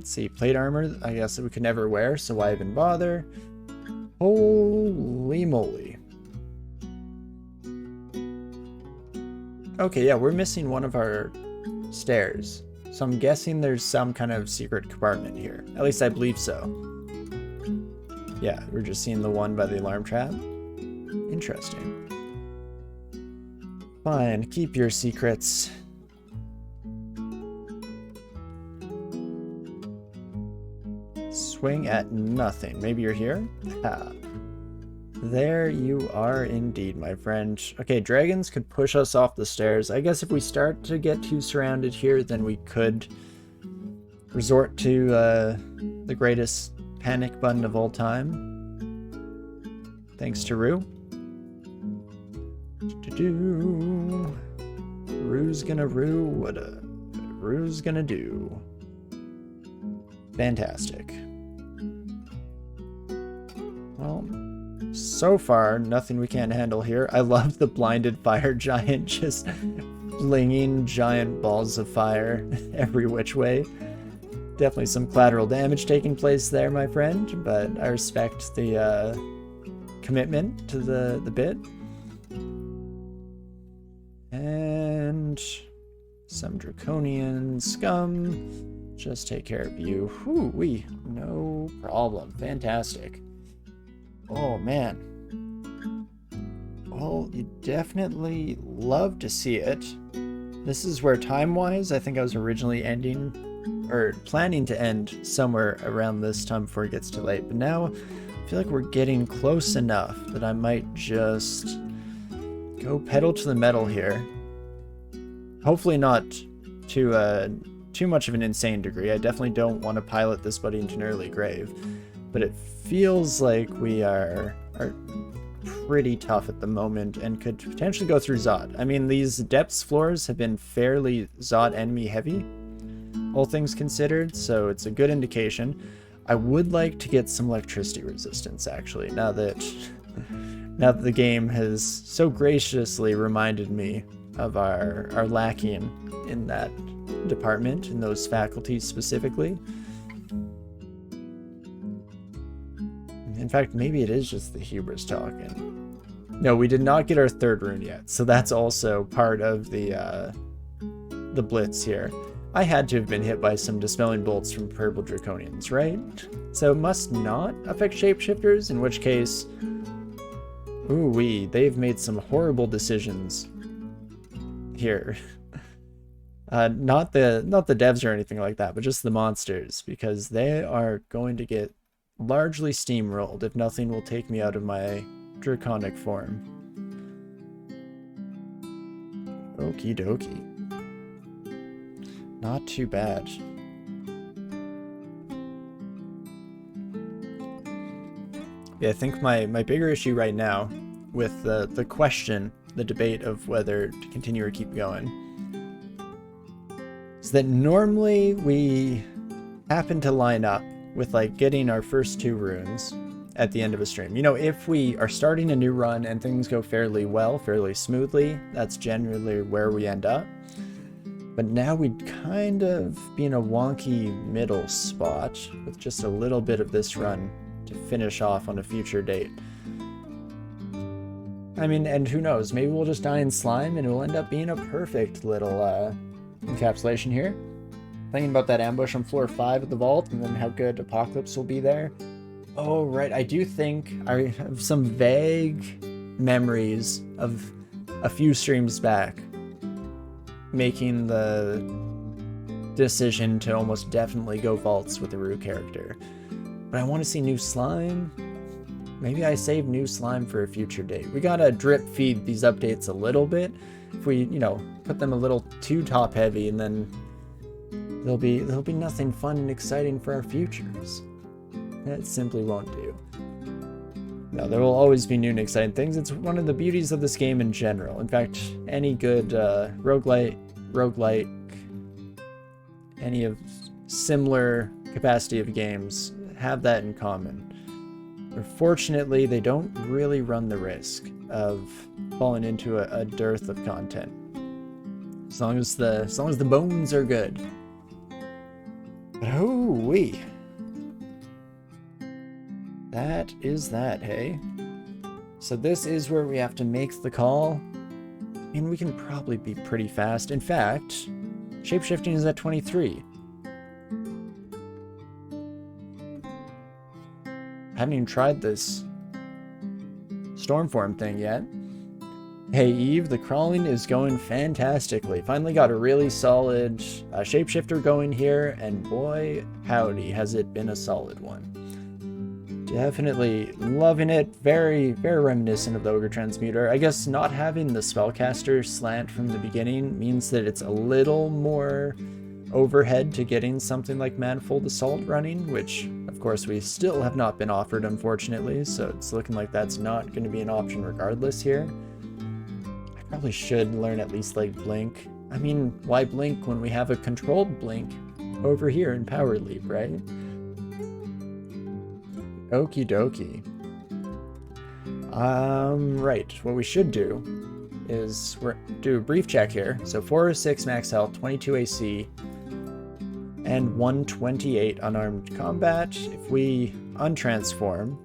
Let's see, plate armor, I guess we could never wear, so why even bother? Holy moly. Okay, yeah, we're missing one of our stairs. So I'm guessing there's some kind of secret compartment here. At least I believe so. Yeah, we're just seeing the one by the alarm trap. Interesting. Fine, keep your secrets. Swing at nothing. Maybe you're here? Ha. There you are indeed, my friend. Okay, dragons could push us off the stairs. I guess if we start to get too surrounded here, then we could resort to the greatest panic button of all time. Thanks to Rue. Rue's gonna Rue what Rue's gonna do. Fantastic. Well, so far, nothing we can't handle here. I love the blinded fire giant just flinging giant balls of fire every which way. Definitely some collateral damage taking place there, my friend, but I respect the commitment to the bit. And some draconian scum. Just take care of you. Whoo-wee. No problem. Fantastic. Oh, man. Well, you definitely love to see it. This is where time-wise, I think I was originally planning to end somewhere around this time before it gets too late. But now, I feel like we're getting close enough that I might just go pedal to the metal here. Hopefully not to too much of an insane degree. I definitely don't want to pilot this buddy into an early grave. But it feels like we are pretty tough at the moment and could potentially go through Zot. I mean, these depths floors have been fairly Zot enemy heavy, all things considered, so it's a good indication. I would like to get some electricity resistance, actually, now that the game has so graciously reminded me of our lacking in that department, in those faculties specifically. In fact, maybe it is just the hubris talking. No, we did not get our third rune yet, so that's also part of the blitz here. I had to have been hit by some dispelling bolts from purple draconians, right? So it must not affect shapeshifters, in which case, ooh-wee, they've made some horrible decisions here. Not the devs or anything like that, but just the monsters, because they are going to get largely steamrolled if nothing will take me out of my draconic form. Okie dokie. Not too bad. Yeah, I think my bigger issue right now with the question, the debate of whether to continue or keep going, is that normally we happen to line up with like getting our first 2 runes at the end of a stream. You know, if we are starting a new run and things go fairly well, fairly smoothly, that's generally where we end up. But now we'd kind of be in a wonky middle spot with just a little bit of this run to finish off on a future date. I mean, and who knows, maybe we'll just die in slime and it will end up being a perfect little encapsulation here. Thinking about that ambush on floor 5 of the vault and then how good Apocalypse will be there. Oh, right, I do think I have some vague memories of a few streams back making the decision to almost definitely go vaults with the Rue character. But I want to see new slime. Maybe I save new slime for a future date. We gotta drip feed these updates a little bit. If we, you know, put them a little too top heavy, and then there'll be nothing fun and exciting for our futures. That simply won't do. No, there will always be new and exciting things. It's one of the beauties of this game in general. In fact, any good roguelike, any of similar capacity of games have that in common. Unfortunately, they don't really run the risk of falling into a dearth of content. As long as the bones are good. But oh-wee. That is that, hey? So this is where we have to make the call. And we can probably be pretty fast. In fact, shapeshifting is at 23. I haven't even tried this Stormform thing yet. Hey Eve, the crawling is going fantastically. Finally got a really solid shapeshifter going here, and boy howdy has it been a solid one. Definitely loving it. Very, very reminiscent of the Ogre Transmuter. I guess not having the spellcaster slant from the beginning means that it's a little more overhead to getting something like Manifold Assault running, which of course we still have not been offered, unfortunately, so it's looking like that's not going to be an option regardless here. I probably should learn at least like Blink. I mean, why Blink when we have a controlled Blink over here in Power Leap, right? Okie dokie. Right, what we should do is do a brief check here. So 406 max health, 22 AC, and 128 unarmed combat. If we untransform,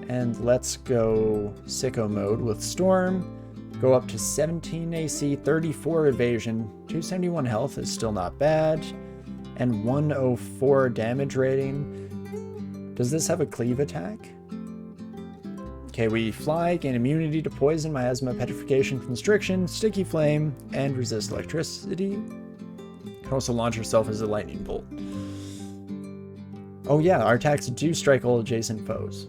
and let's go sicko mode with Storm, go up to 17 AC, 34 evasion, 271 health is still not bad, and 104 damage rating. Does this have a cleave attack? Okay, we fly, gain immunity to poison, miasma, petrification, constriction, sticky flame, and resist electricity. Can also launch herself as a lightning bolt. Oh yeah, our attacks do strike all adjacent foes.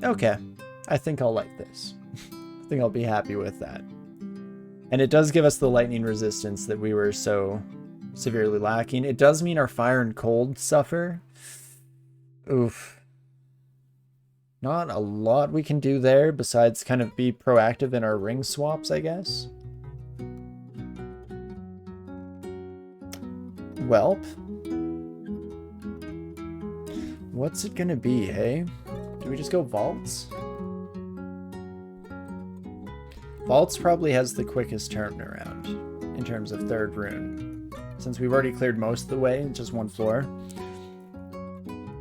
Okay, I think I'll like this. I think I'll be happy with that. And it does give us the lightning resistance that we were so severely lacking. It does mean our fire and cold suffer. Oof. Not a lot we can do there besides kind of be proactive in our ring swaps, I guess. Welp. What's it gonna be, hey? Do we just go Vaults? Vaults probably has the quickest turnaround in terms of third rune. Since we've already cleared most of the way, just one floor,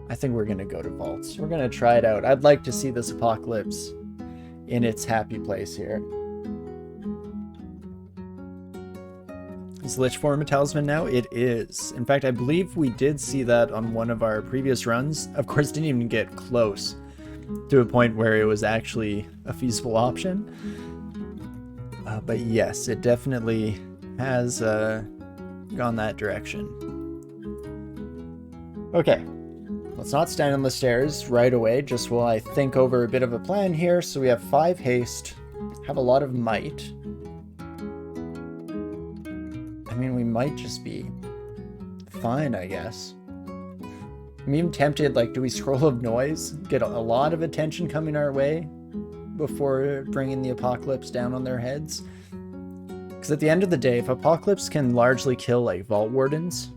I think we're going to go to Vaults. We're going to try it out. I'd like to see this Apocalypse in its happy place here. Is Lich Form a talisman now? It is. In fact, I believe we did see that on one of our previous runs. Of course, didn't even get close to a point where it was actually a feasible option. But yes, it definitely has gone that direction. Okay, let's not stand on the stairs right away, just while I think over a bit of a plan here. So we have 5 haste, have a lot of might. I mean, we might just be fine, I guess. I'm even tempted, like, do we Scroll of Noise? Get a lot of attention coming our way before bringing the Apocalypse down on their heads? Because at the end of the day, if Apocalypse can largely kill, like, Vault Wardens,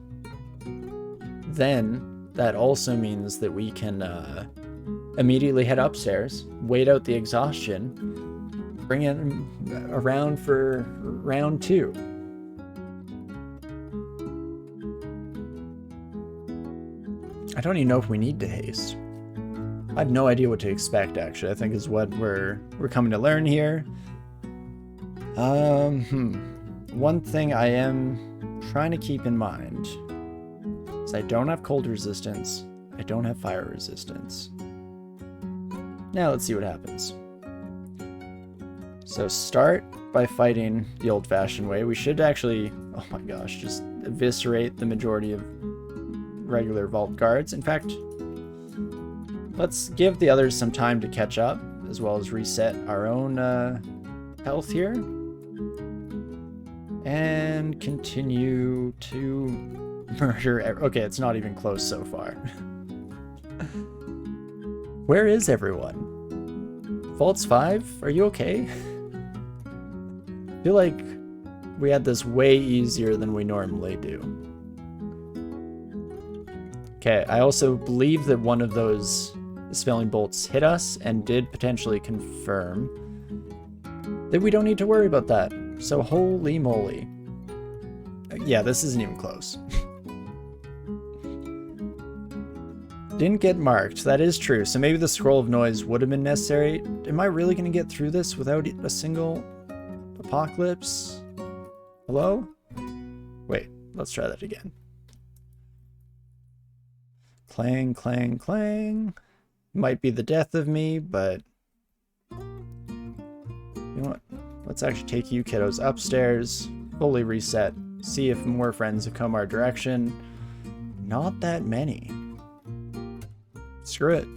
then that also means that we can immediately head upstairs, wait out the exhaustion, bring it around for round 2. I don't even know if we need to haste. I have no idea what to expect, actually, I think is what we're coming to learn here. One thing I am trying to keep in mind is I don't have cold resistance, I don't have fire resistance. Now let's see what happens. So start by fighting the old-fashioned way. We should actually, oh my gosh, just eviscerate the majority of regular vault guards. In fact, let's give the others some time to catch up, as well as reset our own health here. And continue to murder. Okay, it's not even close so far. Where is everyone? Vaults 5? Are you okay? I feel like we had this way easier than we normally do. Okay, I also believe that one of those Spelling Bolts hit us and did potentially confirm that we don't need to worry about that. So holy moly. Yeah, this isn't even close. Didn't get marked. That is true. So maybe the Scroll of Noise would have been necessary. Am I really going to get through this without a single apocalypse? Hello? Wait, let's try that again. Clang, clang, clang. Might be the death of me, but you know what? Let's actually take you kiddos upstairs, fully reset, see if more friends have come our direction. Not that many. Screw it.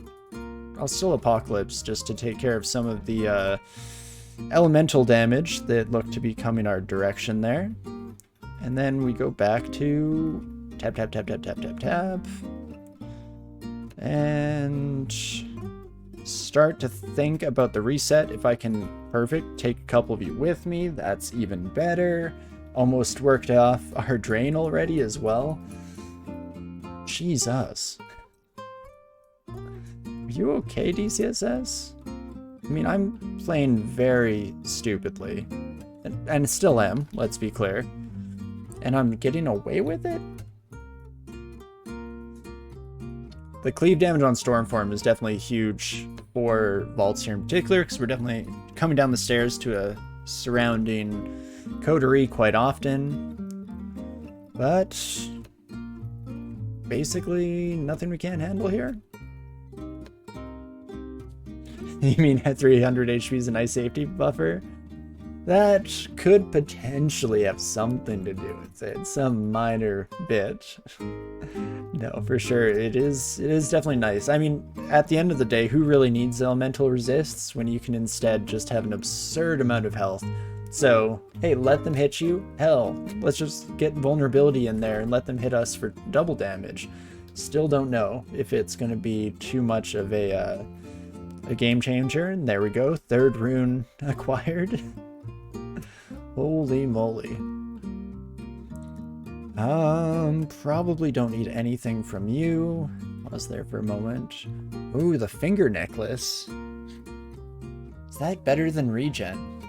I'll still apocalypse just to take care of some of the elemental damage that look to be coming our direction there. And then we go back to tap, tap, tap, tap, tap, tap, tap. And start to think about the reset. If I can, perfect, take a couple of you with me, that's even better. Almost worked off our drain already as well. Jesus. Are you okay, DCSS? I mean, I'm playing very stupidly. And still am, let's be clear. And I'm getting away with it? The cleave damage on Stormform is definitely huge for vaults here in particular, because we're definitely coming down the stairs to a surrounding coterie quite often. But basically nothing we can't handle here. You mean at 300 HP is a nice safety buffer? That could potentially have something to do with it, some minor bit. No, for sure, it is definitely nice. I mean, at the end of the day, who really needs elemental resists when you can instead just have an absurd amount of health? So, hey, let them hit you? Hell, let's just get vulnerability in there and let them hit us for double damage. Still don't know if it's going to be too much of a game changer. And there we go, third rune acquired. Holy moly. Probably don't need anything from you. Pause there for a moment. Ooh, the finger necklace. Is that better than regen?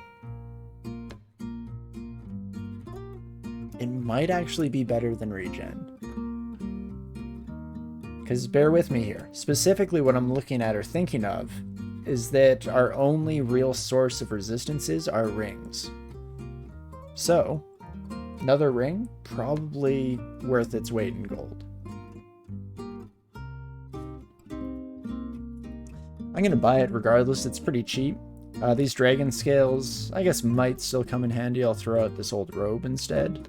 It might actually be better than regen. Because bear with me here. Specifically what I'm looking at or thinking of is that our only real source of resistances are rings. So, another ring, probably worth its weight in gold. I'm going to buy it regardless, it's pretty cheap. These dragon scales, I guess, might still come in handy. I'll throw out this old robe instead.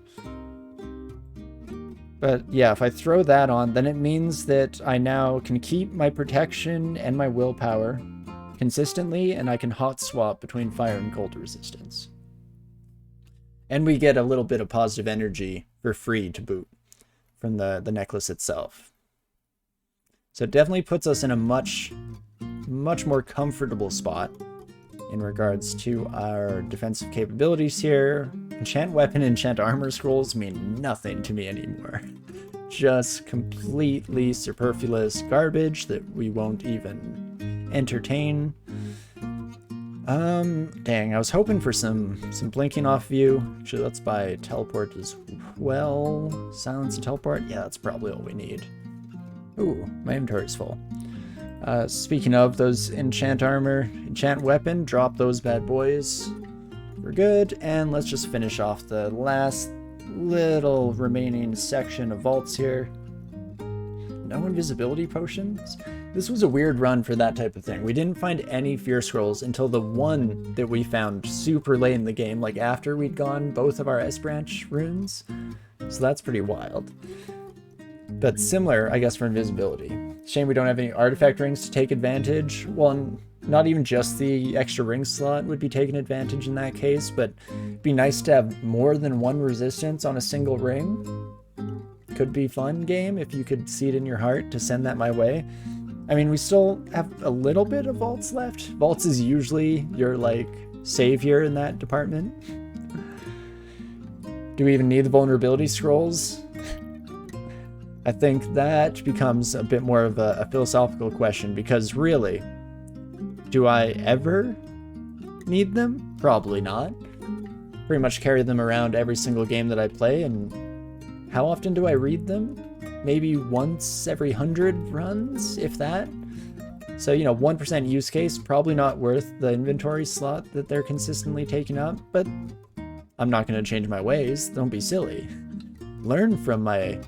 But yeah, if I throw that on, then it means that I now can keep my protection and my willpower consistently, and I can hot swap between fire and cold resistance. And we get a little bit of positive energy for free to boot from the necklace itself. So it definitely puts us in a much more comfortable spot in regards to our defensive capabilities here. Enchant weapon, enchant armor scrolls mean nothing to me anymore. Just completely superfluous garbage that we won't even entertain. Dang, I was hoping for some blinking off view. Actually, let's buy teleport as well. Silence and teleport? Yeah, that's probably all we need. Ooh, my inventory's full. Speaking of those enchant armor, enchant weapon, drop those bad boys. We're good, and let's just finish off the last little remaining section of vaults here. No invisibility potions? This was a weird run for that type of thing. We didn't find any fear scrolls until the one that we found super late in the game, like after we'd gone both of our S-branch runes. So that's pretty wild. But similar, I guess, for invisibility. Shame we don't have any artifact rings to take advantage. Well, not even just the extra ring slot would be taking advantage in that case, but it'd be nice to have more than one resistance on a single ring. Could be fun, game, if you could see it in your heart to send that my way. I mean, we still have a little bit of vaults left. Vaults is usually your, like, savior in that department. Do we even need the vulnerability scrolls? I think that becomes a bit more of a philosophical question, because really, do I ever need them? Probably not. Pretty much carry them around every single game that I play, and How often do I read them? Maybe once every 100 runs, if that. So, you know, 1% use case, probably not worth the inventory slot that they're consistently taking up, but I'm not going to change my ways. Don't be silly. Learn from my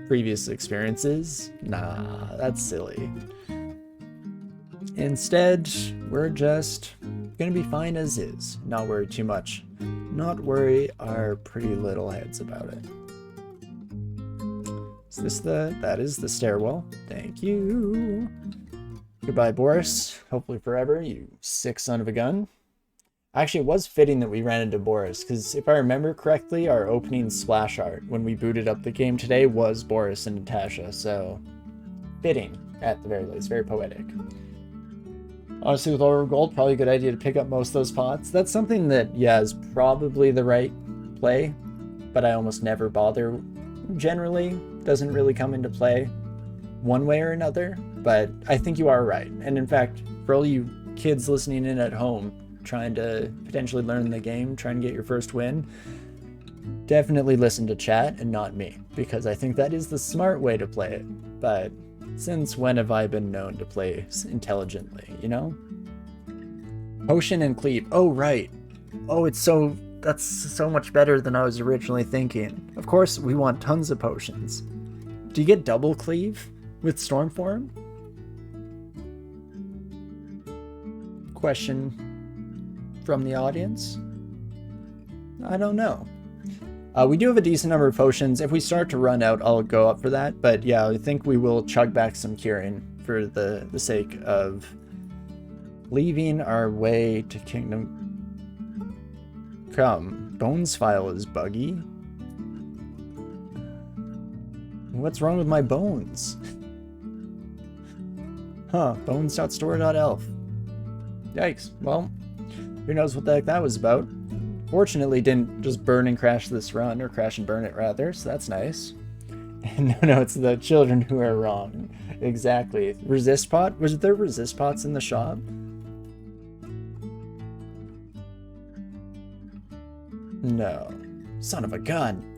previous experiences. Nah, that's silly. Instead, we're just going to be fine as is. Not worry too much. Not worry our pretty little heads about it. Is this that is the stairwell. Thank you. Goodbye, Boris. Hopefully forever, you sick son of a gun. Actually, it was fitting that we ran into Boris, because if I remember correctly, our opening splash art when we booted up the game today was Boris and Natasha, so fitting, at the very least. Very poetic. Honestly, with Orb of Gold, probably a good idea to pick up most of those pots. That's something that, yeah, is probably the right play, but I almost never bother. Generally, doesn't really come into play one way or another, but I think you are right. And in fact, for all you kids listening in at home, trying to potentially learn the game, trying to get your first win, definitely listen to chat and not me, because I think that is the smart way to play it. But since when have I been known to play intelligently, you know? Potion and cleave. Oh, right. Oh, that's so much better than I was originally thinking. Of course, we want tons of potions. Do you get double cleave with Stormform? Question from the audience? I don't know. We do have a decent number of potions. If we start to run out, I'll go up for that. But yeah, I think we will chug back some curing for the sake of leaving our way to Kingdom Come. Bones file is buggy. What's wrong with my bones? Huh, bones.store.elf. Yikes. Well, who knows what the heck that was about. Fortunately, didn't just burn and crash this run, or crash and burn it rather, so that's nice. And no, it's the children who are wrong. Exactly. Resist pot? Was there resist pots in the shop? No. Son of a gun.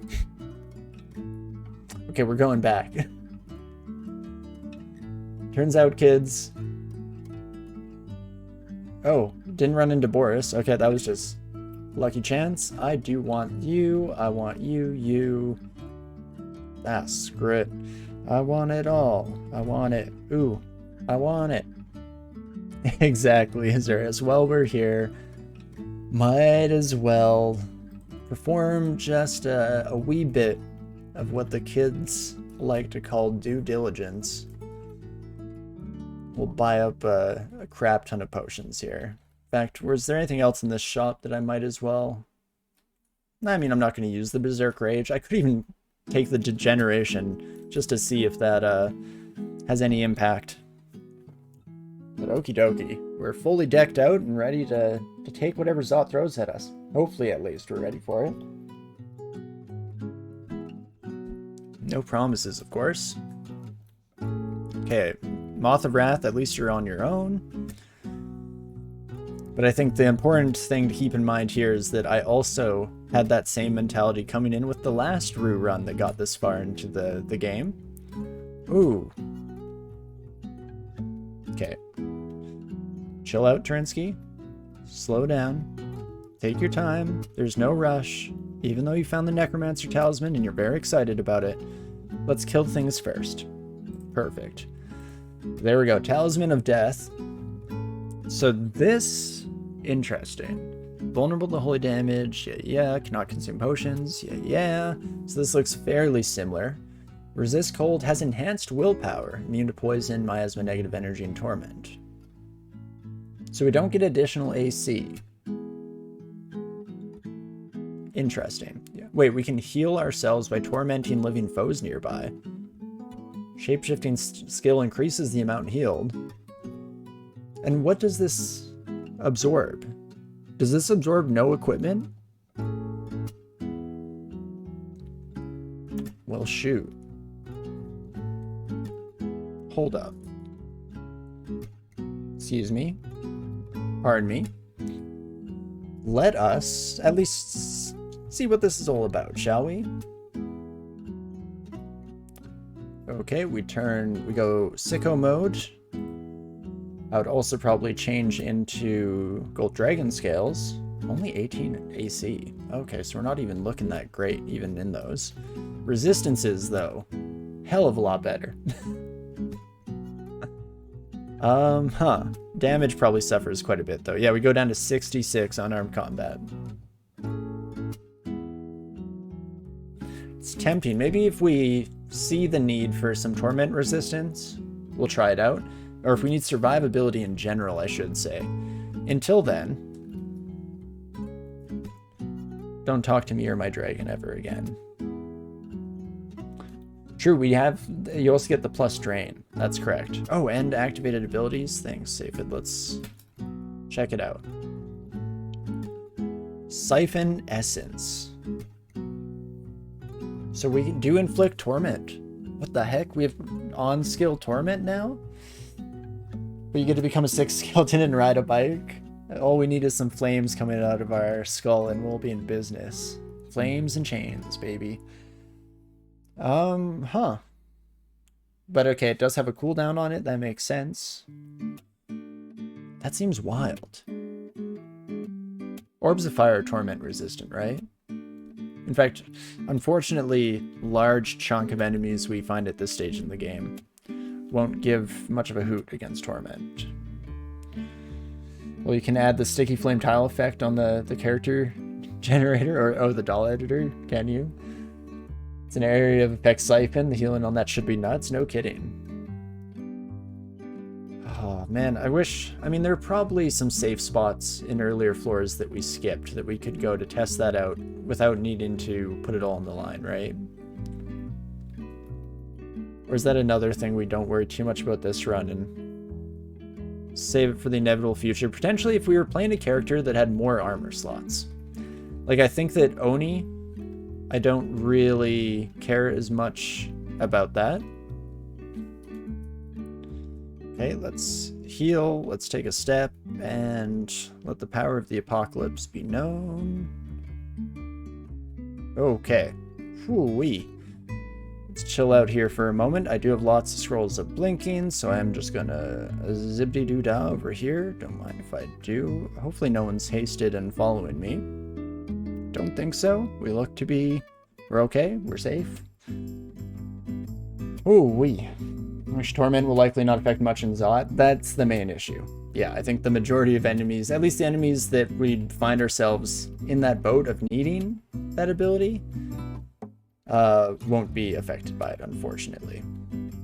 Okay, we're going back. Turns out, kids... Oh, didn't run into Boris. Okay, that was just lucky chance. I do want you. I want you, you. Ah, screw it. I want it all. I want it. Ooh, I want it. Exactly, Azarius. Well, we're here. Might as well perform just a wee bit of what the kids like to call due diligence. We'll buy up a crap ton of potions here. In fact, was there anything else in this shop that I might as well? I mean, I'm not going to use the Berserk Rage. I could even take the Degeneration just to see if that has any impact. But okie dokie. We're fully decked out and ready to take whatever Zot throws at us. Hopefully, at least, we're ready for it. No promises, of course. Okay, Moth of Wrath, at least you're on your own. But I think the important thing to keep in mind here is that I also had that same mentality coming in with the last Rue run that got this far into the game. Ooh. Okay. Chill out, Torinski. Slow down. Take your time. There's no rush. Even though you found the Necromancer Talisman and you're very excited about it, let's kill things first. Perfect. There we go. Talisman of Death. So this, interesting. Vulnerable to holy damage. Yeah. Cannot consume potions. Yeah. So this looks fairly similar. Resist cold, has enhanced willpower. Immune to poison, miasma, negative energy, and torment. So we don't get additional AC. Interesting. Yeah. Wait, we can heal ourselves by tormenting living foes nearby. Shapeshifting skill increases the amount healed. And what does this absorb? Does this absorb no equipment? Well, shoot. Hold up. Excuse me. Pardon me. Let us at least see what this is all about, shall we? Okay, we go sicko mode. I would also probably change into gold dragon scales. Only 18 AC. Okay, so we're not even looking that great, even in those. Resistances, though, hell of a lot better. Damage probably suffers quite a bit, though. Yeah, we go down to 66 unarmed combat. It's tempting. Maybe if we see the need for some torment resistance, we'll try it out. Or if we need survivability in general, I should say. Until then, don't talk to me or my dragon ever again. True, you also get the plus drain. That's correct. Oh, and activated abilities. Thanks, Safed. Let's check it out. Siphon Essence. So we do inflict torment. What the heck? We have on-skill torment now? But you get to become a 6 skeleton and ride a bike? All we need is some flames coming out of our skull and we'll be in business. Flames and chains, baby. But okay, it does have a cooldown on it. That makes sense. That seems wild. Orbs of Fire are torment resistant, right? In fact, unfortunately, large chunk of enemies we find at this stage in the game won't give much of a hoot against torment. Well, you can add the sticky flame tile effect on the character generator, or the doll editor, can you? It's an area of effect siphon. The healing on that should be nuts. No kidding. Oh, man, I mean, there are probably some safe spots in earlier floors that we skipped that we could go to test that out without needing to put it all on the line, right? Or is that another thing we don't worry too much about this run and save it for the inevitable future? Potentially if we were playing a character that had more armor slots. Like, I think that Oni, I don't really care as much about that. Okay, let's heal, let's take a step, and let the power of the apocalypse be known. Okay. Whoo-wee. Let's chill out here for a moment. I do have lots of scrolls of blinking, so I'm just gonna zibdy-doo-dah over here. Don't mind if I do. Hopefully no one's hasted and following me. Don't think so. We look to be... We're okay. We're safe. Ooh-wee. Which torment will likely not affect much in Zot. That's the main issue. Yeah, I think the majority of enemies, at least the enemies that we'd find ourselves in that boat of needing that ability, won't be affected by it, unfortunately.